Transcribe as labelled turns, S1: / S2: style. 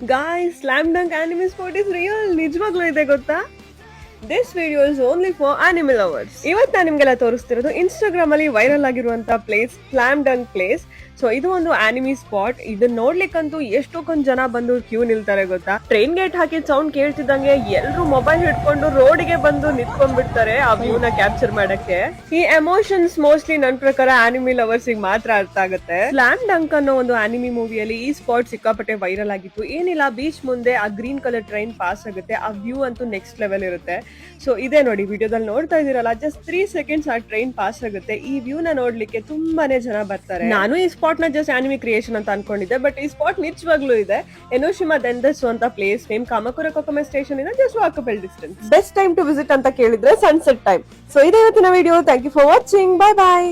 S1: Guys, Slam Dunk Anime Sport is real. ನಿಜವಾಗ್ಲೂ ಇದೆ ಗೊತ್ತಾ? This video is only for anime lovers. ಇವತ್ತು ನಾನು ನಿಮ್ಗೆಲ್ಲ ತೋರಿಸ್ತಿರೋದು ಇನ್ಸ್ಟಾಗ್ರಾಮ್ ಅಲ್ಲಿ ವೈರಲ್ ಆಗಿರುವಂತ ಪ್ಲೇಸ್ ಸ್ಲಾಮ್ ಡಂಕ್ ಪ್ಲೇಸ್. ಸೊ ಇದು ಒಂದು ಆನಿಮಿ ಸ್ಪಾಟ್. ಇದನ್ನ ನೋಡ್ಲಿಕ್ಕಂತೂ ಎಷ್ಟೊಂದ್ ಜನ ಬಂದು ಕ್ಯೂ ನಿಲ್ತಾರೆ ಗೊತ್ತಾ. ಟ್ರೈನ್ ಗೇಟ್ ಹಾಕಿದ ಸೌಂಡ್ ಕೇಳ್ತಿದ್ದಂಗೆ ಎಲ್ರು ಮೊಬೈಲ್ ಹಿಡ್ಕೊಂಡು ರೋಡ್ಗೆ ಬಂದು ನಿಂತ್ಕೊಂಡ್ಬಿಡ್ತಾರೆ ಆ ವ್ಯೂ ನ ಕ್ಯಾಪ್ಚರ್ ಮಾಡಕ್ಕೆ. ಈ ಎಮೋಷನ್ಸ್ ಮೋಸ್ಟ್ಲಿ ನನ್ ಪ್ರಕಾರ ಆನಿಮಿ ಲವರ್ಸ್ ಮಾತ್ರ ಅರ್ಥ ಆಗುತ್ತೆ. ಸ್ಲಾಮ್ ಡಂಕ್ ಅನ್ನೋ ಒಂದು ಆನಿಮಿ ಮೂವಿಯಲ್ಲಿ ಈ ಸ್ಪಾಟ್ ಸಿಕ್ಕಾಪಟ್ಟೆ ವೈರಲ್ ಆಗಿತ್ತು. ಏನಿಲ್ಲ, ಬೀಚ್ ಮುಂದೆ ಆ ಗ್ರೀನ್ ಕಲರ್ ಟ್ರೈನ್ ಪಾಸ್ ಆಗುತ್ತೆ. ಆ ವ್ಯೂ ಅಂತೂ ನೆಕ್ಸ್ಟ್ ಲೆವೆಲ್ ಇರುತ್ತೆ. ಸೊ ಇದೇ ನೋಡಿ, ವಿಡಿಯೋದಲ್ಲಿ ನೋಡ್ತಾ ಇದೀರಲ್ಲ, ಜಸ್ಟ್ 3 ಸೆಕೆಂಡ್ಸ್ ಆ ಟ್ರೈನ್ ಪಾಸ್ ಆಗುತ್ತೆ. ಈ ವ್ಯೂ ನ ನೋಡ್ಲಿಕ್ಕೆ ತುಂಬಾನೇ ಜನ ಬರ್ತಾರೆ. ನಾನು ಈ ಸ್ಪಾಟ್ ನ ಜಸ್ಟ್ ಆನಿಮಿ ಕ್ರಿಯೇಷನ್ ಅಂತ ಅನ್ಕೊಂಡಿದ್ದೆ, ಬಟ್ ಈ ಸ್ಪಾಟ್ ನಿಜವಾಗ್ಲೂ ಇದೆ. ಎನೋಶಿಮಾ ದೆಂದೆಟ್ಸು ಅಂತ place name Kamakura Kokomae station ಇಂದ just walkable distance. Best time to visit ಅಂತ ಕೇಳಿದ್ರೆ ಸನ್ಸೆಟ್ ಟೈಮ್. ಸೊ ಇದೇ ಇವತ್ತಿನ video. Thank you for watching. Bye bye.